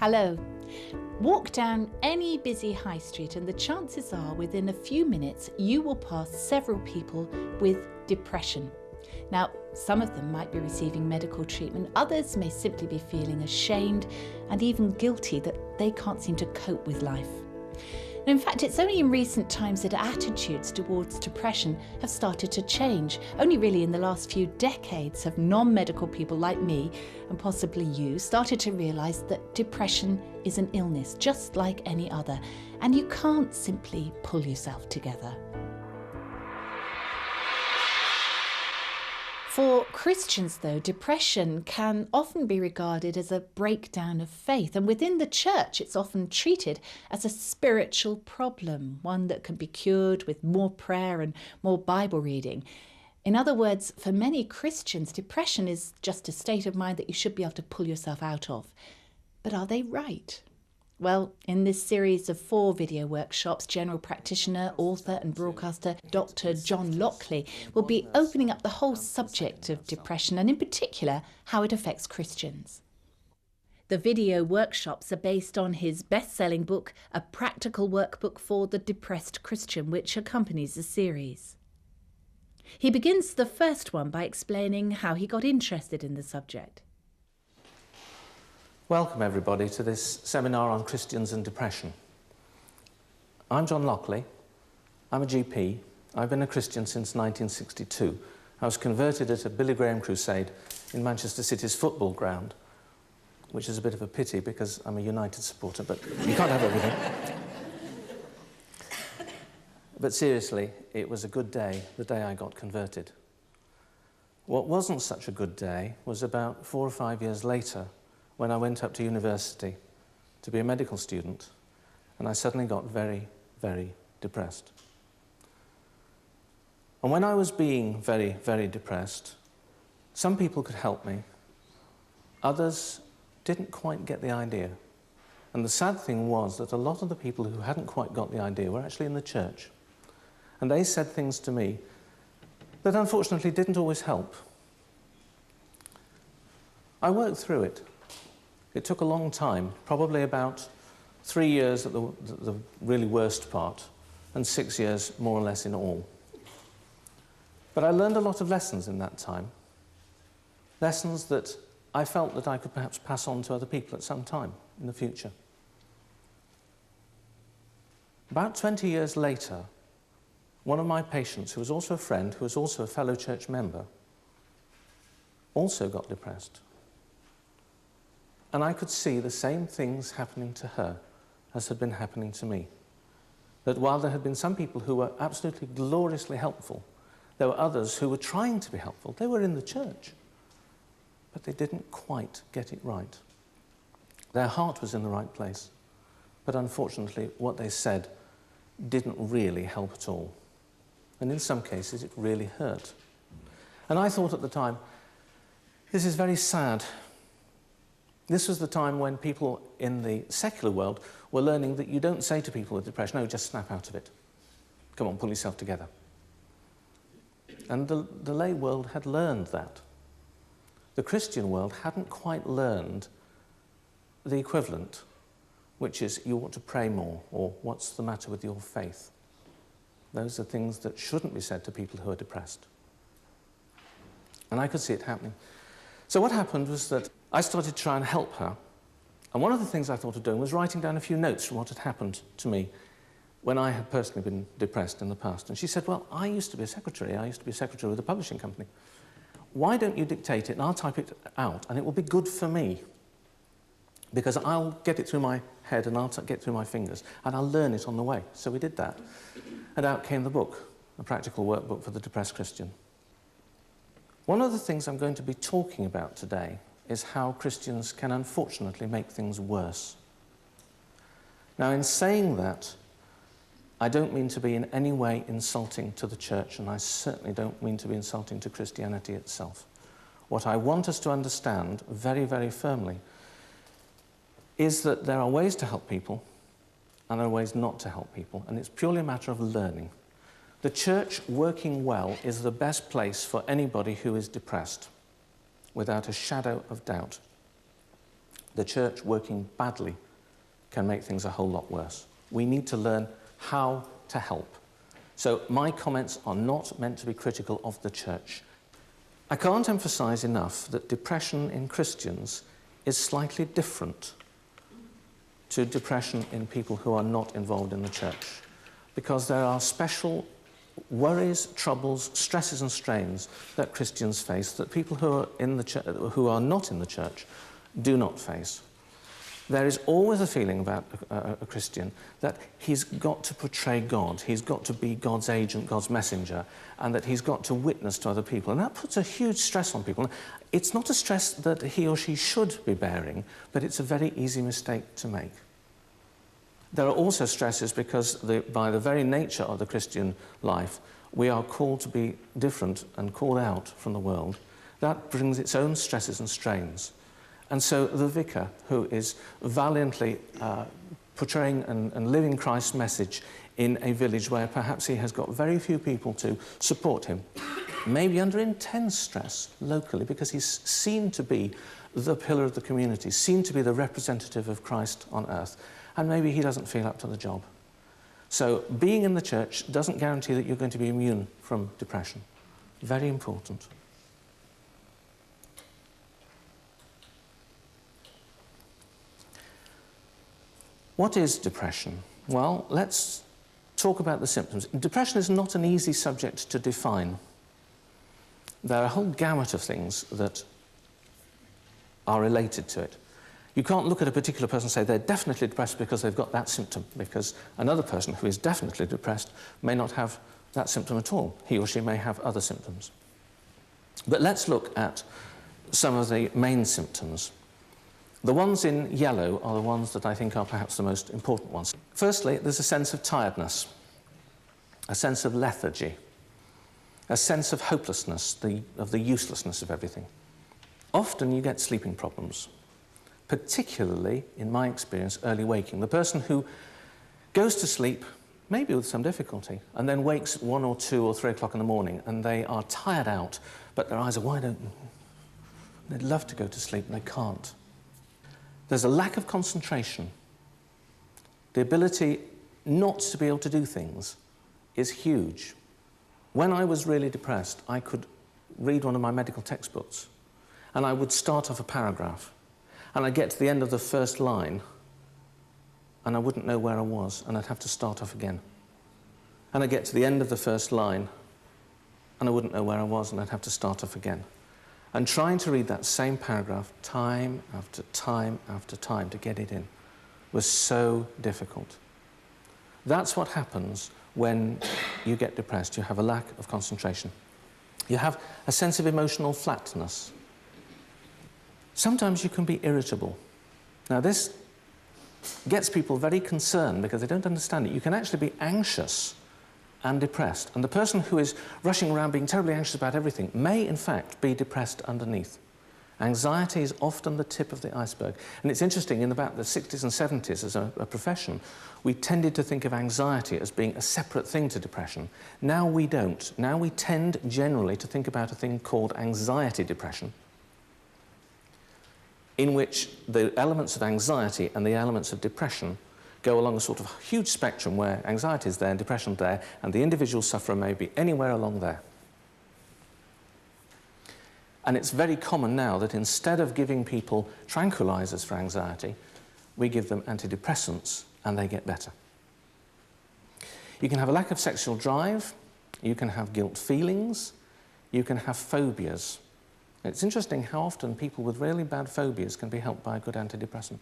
Hello. Walk down any busy high street and the chances are within a few minutes you will pass several people with depression. Now, some of them might be receiving medical treatment, others may simply be feeling ashamed and even guilty that they can't seem to cope with life. And in fact, it's only in recent times that attitudes towards depression have started to change. Only really in the last few decades have non-medical people like me, and possibly you, started to realise that depression is an illness just like any other, and you can't simply pull yourself together. For Christians, though, depression can often be regarded as a breakdown of faith, and within the church it's often treated as a spiritual problem, one that can be cured with more prayer and more Bible reading. In other words, for many Christians, depression is just a state of mind that you should be able to pull yourself out of. But are they right? Well, in this series of 4 video workshops, general practitioner, author and broadcaster Dr. John Lockley will be opening up the whole subject of depression and in particular how it affects Christians. The video workshops are based on his best-selling book, A Practical Workbook for the Depressed Christian, which accompanies the series. He begins the first one by explaining how he got interested in the subject. Welcome everybody to this seminar on Christians and depression. I'm John Lockley. I'm a GP. I've been a Christian since 1962. I was converted at a Billy Graham crusade in Manchester City's football ground, which is a bit of a pity because I'm a United supporter, but you can't have everything. But seriously, it was a good day, the day I got converted. What wasn't such a good day was about 4 or 5 years later, when I went up to university to be a medical student, and I suddenly got very, very depressed. And when I was being very, very depressed, some people could help me, others didn't quite get the idea. And the sad thing was that a lot of the people who hadn't quite got the idea were actually in the church. And they said things to me that unfortunately didn't always help. I worked through it. It took a long time, probably about 3 years at the really worst part, and 6 years more or less in all. But I learned a lot of lessons in that time, lessons that I felt that I could perhaps pass on to other people at some time in the future. About 20 years later, one of my patients, who was also a friend, who was also a fellow church member, also got depressed. And I could see the same things happening to her as had been happening to me. That while there had been some people who were absolutely gloriously helpful, there were others who were trying to be helpful. They were in the church, but they didn't quite get it right. Their heart was in the right place, but unfortunately what they said didn't really help at all. And in some cases it really hurt. And I thought at the time, this is very sad. This was the time when people in the secular world were learning that you don't say to people with depression, "No, just snap out of it. Come on, pull yourself together." And the lay world had learned that. The Christian world hadn't quite learned the equivalent, which is you ought to pray more, or what's the matter with your faith? Those are things that shouldn't be said to people who are depressed. And I could see it happening. So what happened was that I started to try and help her, and one of the things I thought of doing was writing down a few notes from what had happened to me when I had personally been depressed in the past. And she said, "Well, I used to be a secretary. I used to be a secretary with a publishing company. Why don't you dictate it and I'll type it out and it will be good for me, because I'll get it through my head and I'll get it through my fingers and I'll learn it on the way." So we did that, and out came the book, A Practical Workbook for the Depressed Christian. One of the things I'm going to be talking about today is how Christians can unfortunately make things worse. Now, in saying that, I don't mean to be in any way insulting to the church, and I certainly don't mean to be insulting to Christianity itself. What I want us to understand very, very firmly is that there are ways to help people and there are ways not to help people, and it's purely a matter of learning. The church working well is the best place for anybody who is depressed, without a shadow of doubt. the church working badly can make things a whole lot worse. We need to learn how to help. So my comments are not meant to be critical of the church. I can't emphasize enough that depression in Christians is slightly different to depression in people who are not involved in the church, because there are special worries, troubles, stresses and strains that Christians face that people who are not in the church do not face. There is always a feeling about a Christian that he's got to portray God, he's got to be God's agent, God's messenger, and that he's got to witness to other people. And that puts a huge stress on people. It's not a stress that he or she should be bearing, but it's a very easy mistake to make. There are also stresses because by the very nature of the Christian life, we are called to be different and called out from the world. That brings its own stresses and strains. And so the vicar, who is valiantly portraying and living Christ's message in a village where perhaps he has got very few people to support him, maybe under intense stress locally because he's seen to be the pillar of the community, seen to be the representative of Christ on earth, and maybe he doesn't feel up to the job. So being in the church doesn't guarantee that you're going to be immune from depression. Very important. What is depression? Well, let's talk about the symptoms. Depression is not an easy subject to define. There are a whole gamut of things that are related to it. You can't look at a particular person and say they're definitely depressed because they've got that symptom, because another person who is definitely depressed may not have that symptom at all. He or she may have other symptoms. But let's look at some of the main symptoms. The ones in yellow are the ones that I think are perhaps the most important ones. Firstly, there's a sense of tiredness, a sense of lethargy, a sense of hopelessness, of the uselessness of everything. Often you get sleeping problems, particularly, in my experience, early waking. The person who goes to sleep, maybe with some difficulty, and then wakes at 1 or 2 or 3 o'clock in the morning, and they are tired out, but their eyes are wide open. They'd love to go to sleep, and they can't. There's a lack of concentration. The ability not to be able to do things is huge. When I was really depressed, I could read one of my medical textbooks, and I would start off a paragraph, and I'd get to the end of the first line, and I wouldn't know where I was, and I'd have to start off again. And I'd get to the end of the first line, and I wouldn't know where I was, and I'd have to start off again. And trying to read that same paragraph time after time after time to get it in was so difficult. That's what happens when you get depressed. You have a lack of concentration. You have a sense of emotional flatness. Sometimes you can be irritable. Now this gets people very concerned because they don't understand it. You can actually be anxious and depressed. And the person who is rushing around being terribly anxious about everything may, in fact, be depressed underneath. Anxiety is often the tip of the iceberg. And it's interesting, in about the 60s and 70s, as a profession, we tended to think of anxiety as being a separate thing to depression. Now we don't. Now we tend generally to think about a thing called anxiety depression, in which the elements of anxiety and the elements of depression go along a sort of huge spectrum where anxiety is there and depression is there, and the individual sufferer may be anywhere along there. And it's very common now that instead of giving people tranquilizers for anxiety, we give them antidepressants and they get better. You can have a lack of sexual drive, you can have guilt feelings, you can have phobias. It's interesting how often people with really bad phobias can be helped by a good antidepressant.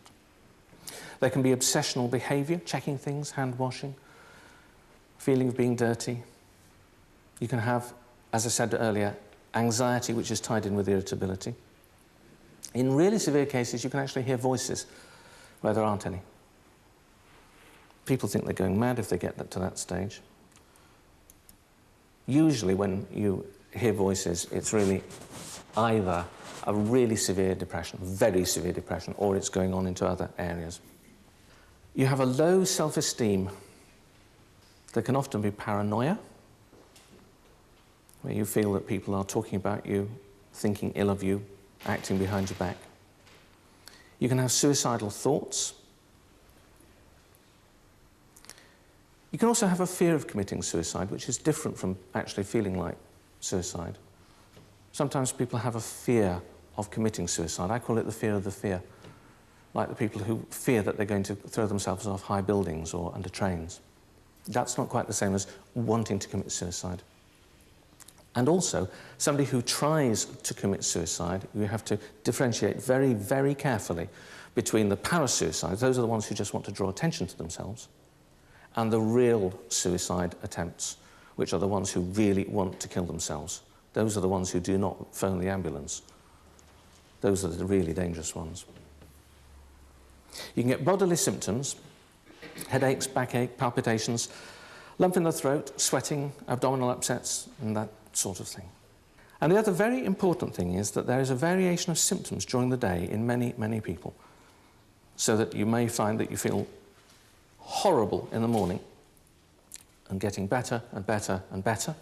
There can be obsessional behaviour, checking things, hand washing, feeling of being dirty. You can have, as I said earlier, anxiety which is tied in with irritability. In really severe cases, you can actually hear voices where there aren't any. People think they're going mad if they get to that stage. Usually when you hear voices, it's really either a really severe depression, very severe depression, or it's going on into other areas. You have a low self-esteem. There can often be paranoia, where you feel that people are talking about you, thinking ill of you, acting behind your back. You can have suicidal thoughts. You can also have a fear of committing suicide, which is different from actually feeling like suicide. Sometimes people have a fear of committing suicide. I call it the fear of the fear, like the people who fear that they're going to throw themselves off high buildings or under trains. That's not quite the same as wanting to commit suicide. And also, somebody who tries to commit suicide, you have to differentiate very, very carefully between the parasuicides, those are the ones who just want to draw attention to themselves, and the real suicide attempts, which are the ones who really want to kill themselves. Those are the ones who do not phone the ambulance. Those are the really dangerous ones. You can get bodily symptoms, headaches, backache, palpitations, lump in the throat, sweating, abdominal upsets, and that sort of thing. And the other very important thing is that there is a variation of symptoms during the day in many, many people, so that you may find that you feel horrible in the morning and getting better and better and better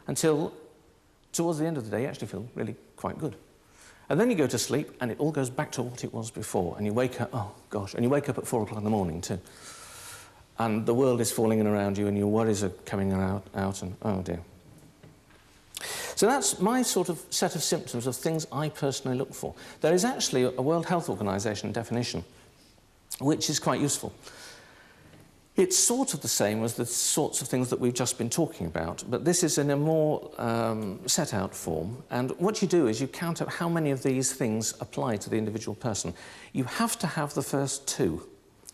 until towards the end of the day you actually feel really quite good. And then you go to sleep and it all goes back to what it was before, and you wake up, oh gosh, and you wake up at 4 o'clock in the morning too. And the world is falling in around you and your worries are coming out and oh dear. So that's my sort of set of symptoms of things I personally look for. There is actually a World Health Organization definition which is quite useful. It's sort of the same as the sorts of things that we've just been talking about, but this is in a more set-out form. And what you do is you count up how many of these things apply to the individual person. You have to have the first two.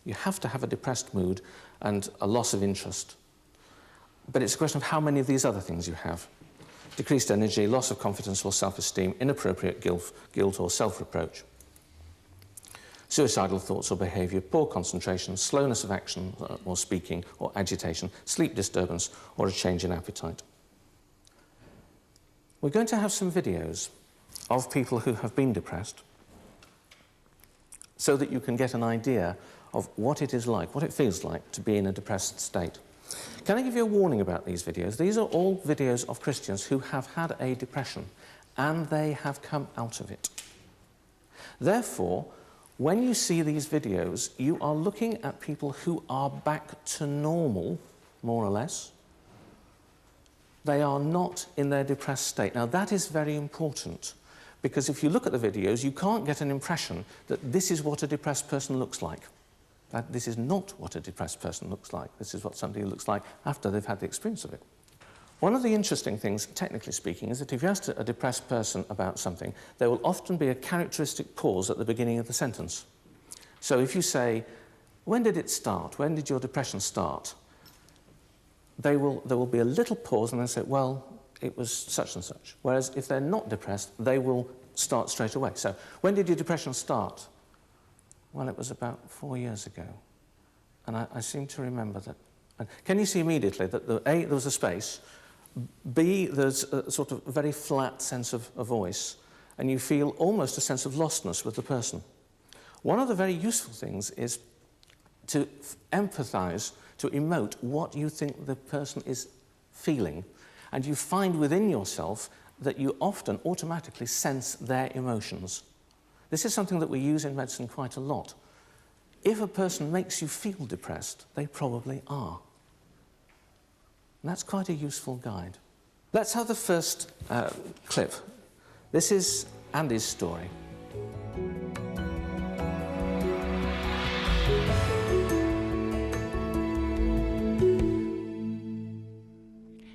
You have to have a depressed mood and a loss of interest. But it's a question of how many of these other things you have. Decreased energy, loss of confidence or self-esteem, inappropriate guilt or self-reproach. Suicidal thoughts or behaviour, poor concentration, slowness of action or speaking or agitation, sleep disturbance or a change in appetite. We're going to have some videos of people who have been depressed so that you can get an idea of what it is like, what it feels like to be in a depressed state. Can I give you a warning about these videos? These are all videos of Christians who have had a depression and they have come out of it. Therefore, when you see these videos, you are looking at people who are back to normal, more or less. They are not in their depressed state. Now, that is very important, because if you look at the videos, you can't get an impression that this is what a depressed person looks like. That this is not what a depressed person looks like. This is what somebody looks like after they've had the experience of it. One of the interesting things, technically speaking, is that if you ask a depressed person about something, there will often be a characteristic pause at the beginning of the sentence. So if you say, when did it start? When did your depression start? There will be a little pause and they'll say, well, it was such and such. Whereas if they're not depressed, they will start straight away. So when did your depression start? Well, it was about 4 years ago. And I seem to remember that. And can you see immediately that A, there was a space, B, there's a sort of very flat sense of a voice, and you feel almost a sense of lostness with the person. One of the very useful things is to empathise, to emote what you think the person is feeling, and you find within yourself that you often automatically sense their emotions. This is something that we use in medicine quite a lot. If a person makes you feel depressed, they probably are. And that's quite a useful guide. Let's have the first clip. This is Andy's story.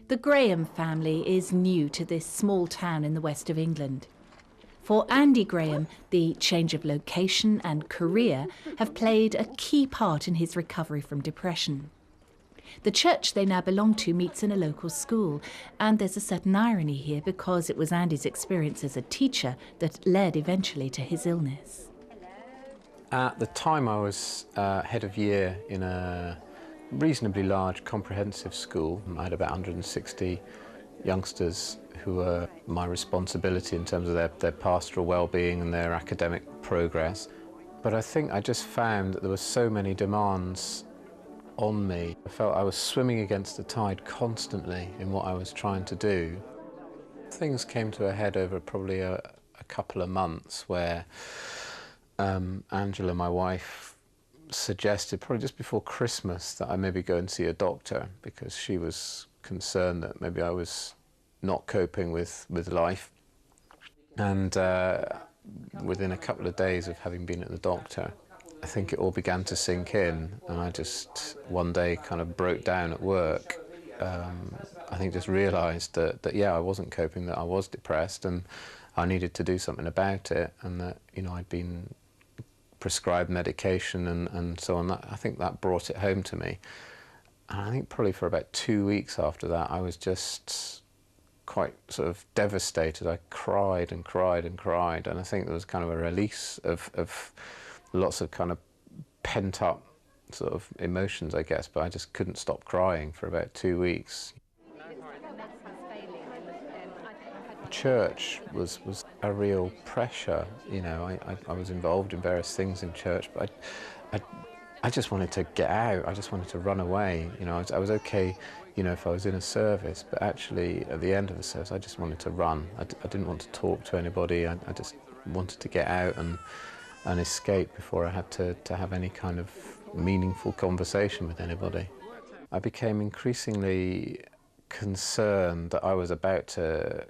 The Graham family is new to this small town in the west of England. For Andy Graham, the change of location and career have played a key part in his recovery from depression. The church they now belong to meets in a local school, and there's a certain irony here because it was Andy's experience as a teacher that led eventually to his illness. At the time I was head of year in a reasonably large comprehensive school. I had about 160 youngsters who were my responsibility in terms of their pastoral well-being and their academic progress. But I think I just found that there were so many demands on me. I felt I was swimming against the tide constantly in what I was trying to do. Things came to a head over probably a couple of months where Angela, my wife, suggested probably just before Christmas that I maybe go and see a doctor, because she was concerned that maybe I was not coping with life. And within a couple of days of having been at the doctor, I think it all began to sink in, and I just one day kind of broke down at work. I think just realised that yeah, I wasn't coping, that I was depressed, and I needed to do something about it, and that, you know, I'd been prescribed medication and so on. I think that brought it home to me. And I think probably for about 2 weeks after that, I was just quite sort of devastated. I cried and cried and cried, and I think there was kind of a release of lots of kind of pent-up sort of emotions, I guess, but I just couldn't stop crying for about 2 weeks. Church was a real pressure, you know. I was involved in various things in church, but I just wanted to get out. I just wanted to run away. You know, I was okay, you know, if I was in a service, but actually at the end of the service, I just wanted to run. I didn't want to talk to anybody. I just wanted to get out and escape before I had to have any kind of meaningful conversation with anybody. I became increasingly concerned that I was about to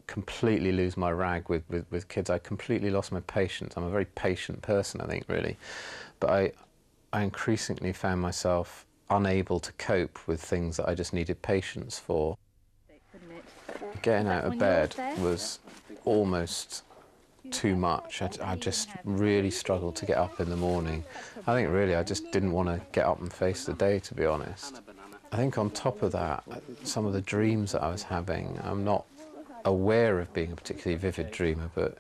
completely lose my rag with kids. I completely lost my patience. I'm a very patient person, I think, really. But I increasingly found myself unable to cope with things that I just needed patience for. Getting out of bed was almost too much. I just really struggled to get up in the morning. I think really I just didn't want to get up and face the day, to be honest. I think on top of that, some of the dreams that I was having, I'm not aware of being a particularly vivid dreamer, but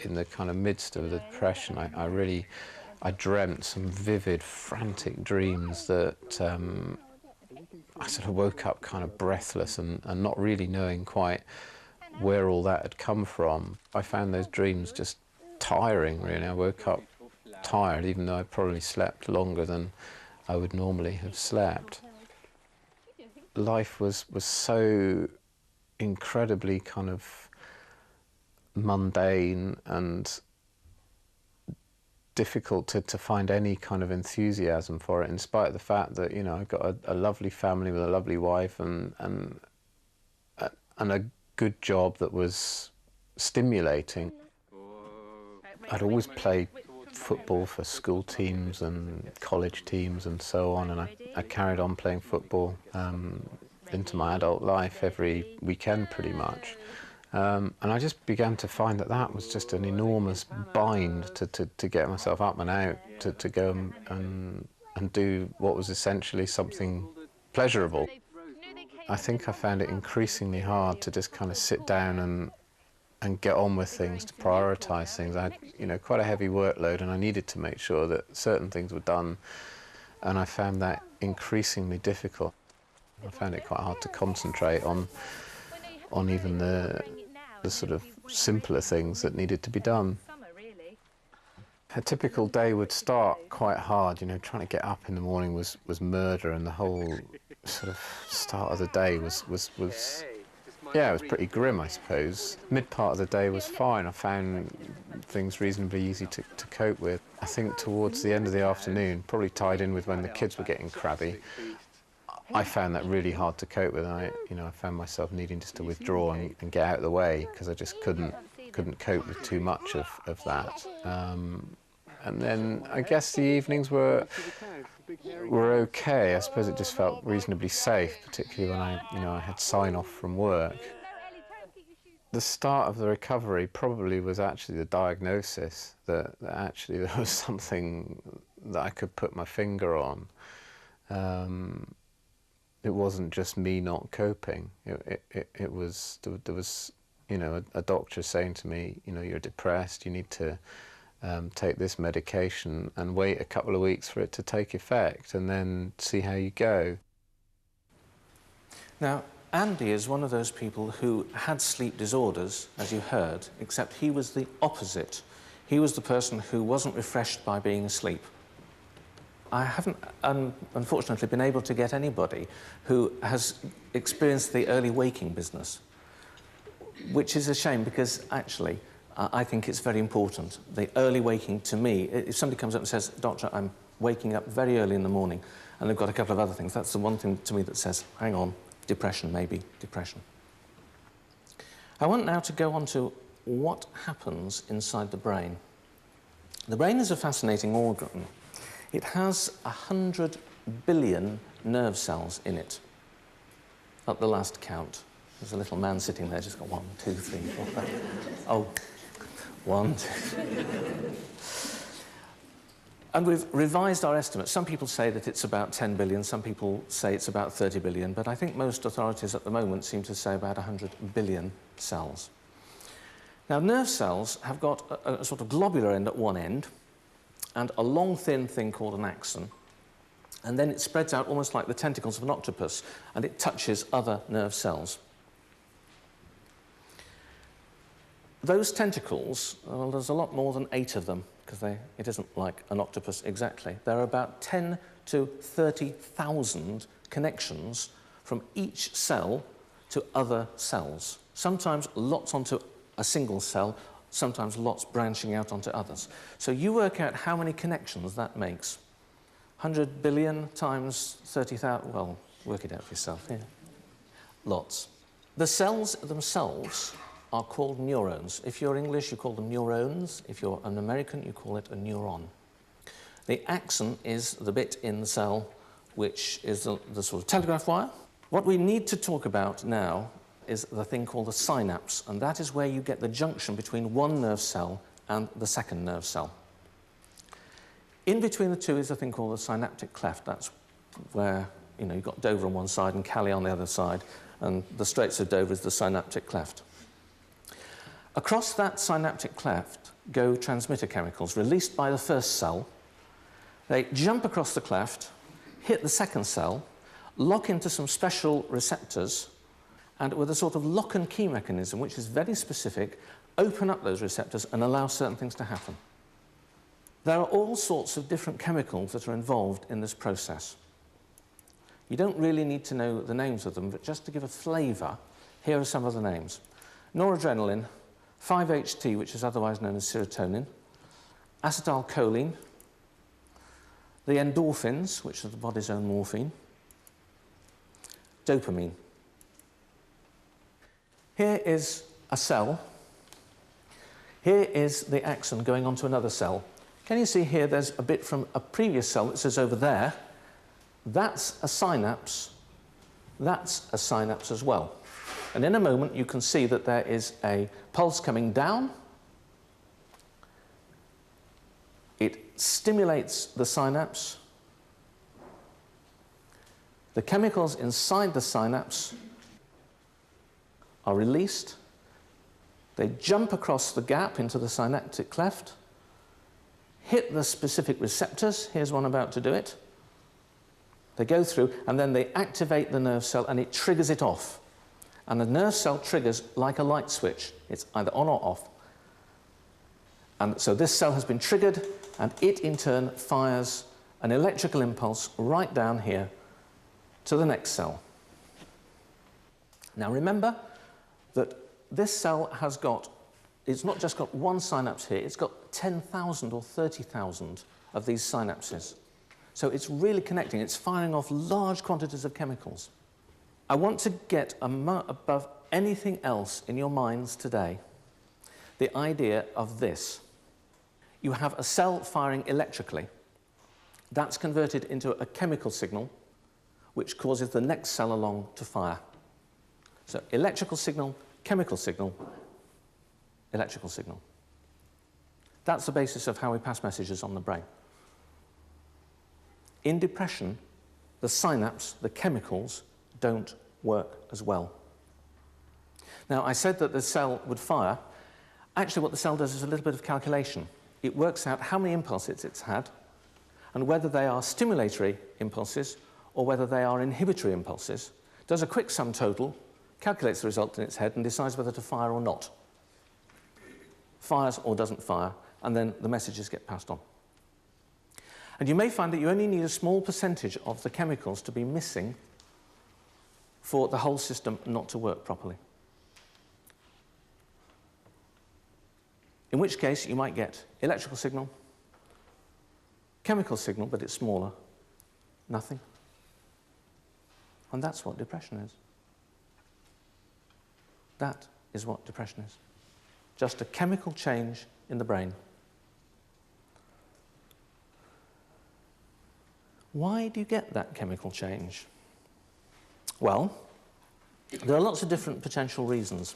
in the kind of midst of the depression, I dreamt some vivid, frantic dreams that I sort of woke up kind of breathless and not really knowing quite where all that had come from. I found those dreams just tiring, really. I woke up tired, even though I probably slept longer than I would normally have slept. Life was so incredibly kind of mundane and difficult to find any kind of enthusiasm for it, in spite of the fact that, you know, I've got a lovely family with a lovely wife and a good job that was stimulating. I'd always played football for school teams and college teams and so on, and I carried on playing football into my adult life every weekend pretty much. And I just began to find that was just an enormous bind to get myself up and out, to go and do what was essentially something pleasurable. I think I found it increasingly hard to just kind of sit down and get on with things, to prioritise things. I had, you know, quite a heavy workload, and I needed to make sure that certain things were done, and I found that increasingly difficult. I found it quite hard to concentrate on even the sort of simpler things that needed to be done. A typical day would start quite hard, you know. Trying to get up in the morning was murder, and the whole sort of start of the day was yeah, it was pretty grim, I suppose. Mid part of the day was fine. I found things reasonably easy to cope with. I think towards the end of the afternoon, probably tied in with when the kids were getting crabby, I found that really hard to cope with. I found myself needing just to withdraw and get out of the way, because I just couldn't cope with too much of that. And then I guess the evenings were okay. I suppose it just felt reasonably safe, particularly when I had sign-off from work. The start of the recovery probably was actually the diagnosis that actually there was something that I could put my finger on. It wasn't just me not coping. It was, there was, you know, a doctor saying to me, you know, you're depressed, you need to take this medication and wait a couple of weeks for it to take effect, and then see how you go. Now, Andy is one of those people who had sleep disorders, as you heard, except he was the opposite. He was the person who wasn't refreshed by being asleep. I haven't, unfortunately, been able to get anybody who has experienced the early waking business, which is a shame, because actually I think it's very important. The early waking, to me, if somebody comes up and says, "Doctor, I'm waking up very early in the morning," and they've got a couple of other things, that's the one thing to me that says, hang on, depression, maybe, depression. I want now to go on to what happens inside the brain. The brain is a fascinating organ. It has 100 billion nerve cells in it, at the last count. There's a little man sitting there, just got 1, 2, 3, 4, 5. Oh, 1, 2. And we've revised our estimates. Some people say that it's about 10 billion, some people say it's about 30 billion, but I think most authorities at the moment seem to say about 100 billion cells. Now, nerve cells have got a sort of globular end at one end and a long, thin thing called an axon, and then it spreads out almost like the tentacles of an octopus, and it touches other nerve cells. Those tentacles, well, there's a lot more than 8 of them, because it isn't like an octopus exactly. There are about 10 to 30,000 connections from each cell to other cells. Sometimes lots onto a single cell, sometimes lots branching out onto others. So you work out how many connections that makes. 100 billion times 30,000, well, work it out for yourself, yeah. Lots. The cells themselves are called neurons. If you're English, you call them neurons. If you're an American, you call it a neuron. The axon is the bit in the cell which is the sort of telegraph wire. What we need to talk about now is the thing called the synapse, and that is where you get the junction between one nerve cell and the second nerve cell. In between the two is a thing called the synaptic cleft. That's where, you know, you've got Dover on one side and Calais on the other side, and the Straits of Dover is the synaptic cleft. Across that synaptic cleft go transmitter chemicals released by the first cell. They jump across the cleft, hit the second cell, lock into some special receptors, and with a sort of lock and key mechanism, which is very specific, open up those receptors and allow certain things to happen. There are all sorts of different chemicals that are involved in this process. You don't really need to know the names of them, but just to give a flavour, here are some of the names. Noradrenaline, 5-HT, which is otherwise known as serotonin, acetylcholine, the endorphins, which are the body's own morphine, dopamine. Here is a cell. Here is the axon going onto another cell. Can you see here there's a bit from a previous cell that says over there, that's a synapse, that's a synapse as well. And in a moment you can see that there is a pulse coming down. It stimulates the synapse. The chemicals inside the synapse are released. They jump across the gap into the synaptic cleft, hit the specific receptors. Here's one about to do it. They go through, and then they activate the nerve cell, and it triggers it off. And the nerve cell triggers like a light switch. It's either on or off. And so this cell has been triggered, and it in turn fires an electrical impulse right down here to the next cell. Now remember that this cell has got, it's not just got one synapse here, it's got 10,000 or 30,000 of these synapses. So it's really connecting, it's firing off large quantities of chemicals. I want to get above anything else in your minds today the idea of this. You have a cell firing electrically. That's converted into a chemical signal which causes the next cell along to fire. So electrical signal, chemical signal, electrical signal. That's the basis of how we pass messages on the brain. In depression, the synapse, the chemicals, don't work as well. Now, I said that the cell would fire. Actually, what the cell does is a little bit of calculation. It works out how many impulses it's had and whether they are stimulatory impulses or whether they are inhibitory impulses, does a quick sum total, calculates the result in its head and decides whether to fire or not. Fires or doesn't fire, and then the messages get passed on. And you may find that you only need a small percentage of the chemicals to be missing for the whole system not to work properly. in which case you might get electrical signal, chemical signal, but it's smaller, nothing. And that's what depression is. That is what depression is. Just a chemical change in the brain. Why do you get that chemical change? Well, there are lots of different potential reasons.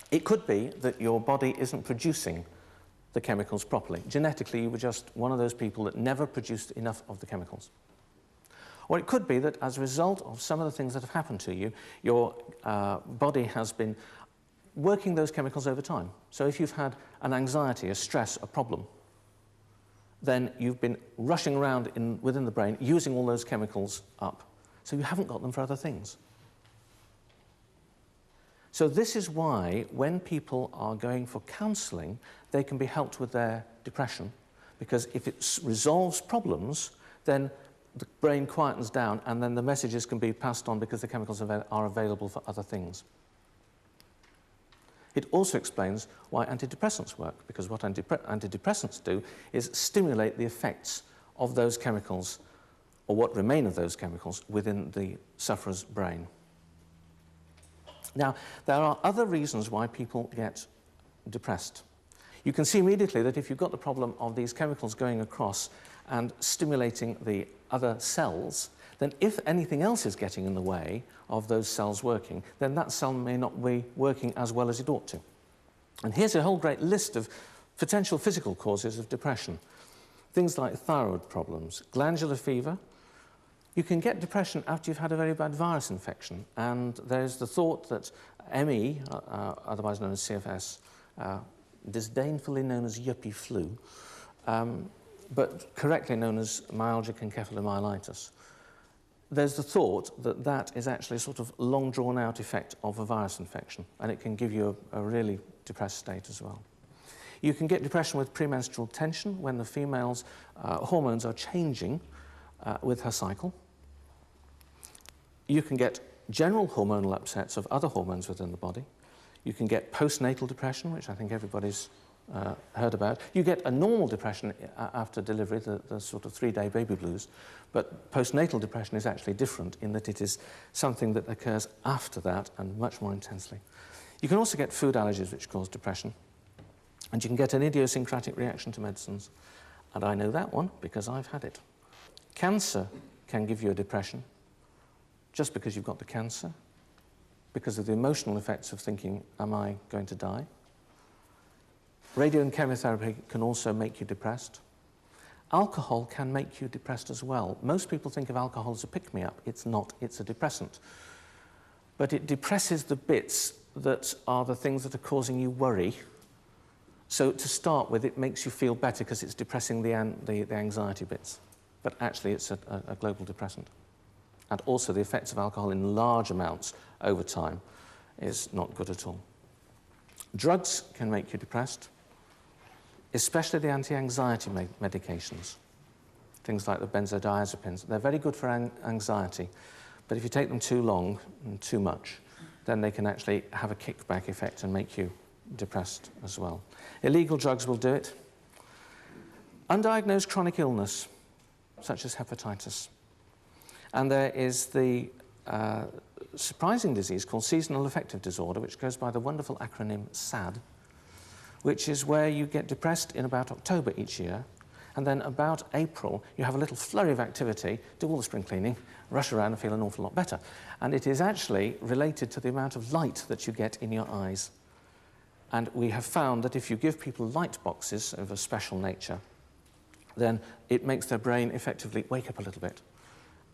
It could be that your body isn't producing the chemicals properly. Genetically, you were just one of those people that never produced enough of the chemicals. Or it could be that as a result of some of the things that have happened to you, your body has been working those chemicals over time. So if you've had an anxiety, a stress, a problem, then you've been rushing around within the brain using all those chemicals up. So you haven't got them for other things. So this is why when people are going for counselling, they can be helped with their depression, because if it resolves problems, then the brain quietens down and then the messages can be passed on because the chemicals are available for other things. It also explains why antidepressants work, because what antidepressants do is stimulate the effects of those chemicals, or what remain of those chemicals, within the sufferer's brain. Now, there are other reasons why people get depressed. You can see immediately that if you've got the problem of these chemicals going across and stimulating the other cells, then if anything else is getting in the way of those cells working, then that cell may not be working as well as it ought to. And here's a whole great list of potential physical causes of depression. Things like thyroid problems, glandular fever. You can get depression after you've had a very bad virus infection, and there's the thought that ME, otherwise known as CFS, disdainfully known as yuppie flu, but correctly known as myalgic encephalomyelitis. There's the thought that that is actually a sort of long drawn-out effect of a virus infection, and it can give you a really depressed state as well. You can get depression with premenstrual tension when the female's hormones are changing with her cycle. You can get general hormonal upsets of other hormones within the body. You can get postnatal depression, which I think everybody's heard about. You get a normal depression after delivery, the sort of 3-day baby blues, but postnatal depression is actually different in that it is something that occurs after that and much more intensely. You can also get food allergies which cause depression, and you can get an idiosyncratic reaction to medicines, and I know that one because I've had it. Cancer can give you a depression just because you've got the cancer, because of the emotional effects of thinking, am I going to die? Radio and chemotherapy can also make you depressed. Alcohol can make you depressed as well. Most people think of alcohol as a pick-me-up. It's not, it's a depressant. But it depresses the bits that are the things that are causing you worry. So to start with, it makes you feel better because it's depressing the anxiety bits. But actually, it's a global depressant. And also, the effects of alcohol in large amounts over time is not good at all. Drugs can make you depressed, especially the anti-anxiety medications, things like the benzodiazepines. They're very good for anxiety, but if you take them too long and too much, then they can actually have a kickback effect and make you depressed as well. Illegal drugs will do it. Undiagnosed chronic illness, such as hepatitis. And there is the surprising disease called seasonal affective disorder, which goes by the wonderful acronym SAD, which is where you get depressed in about October each year, and then about April you have a little flurry of activity, do all the spring cleaning, rush around and feel an awful lot better. And it is actually related to the amount of light that you get in your eyes. And we have found that if you give people light boxes of a special nature, then it makes their brain effectively wake up a little bit,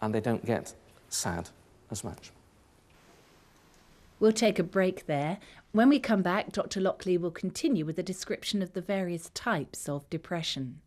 and they don't get sad as much. We'll take a break there. When we come back, Dr. Lockley will continue with a description of the various types of depression.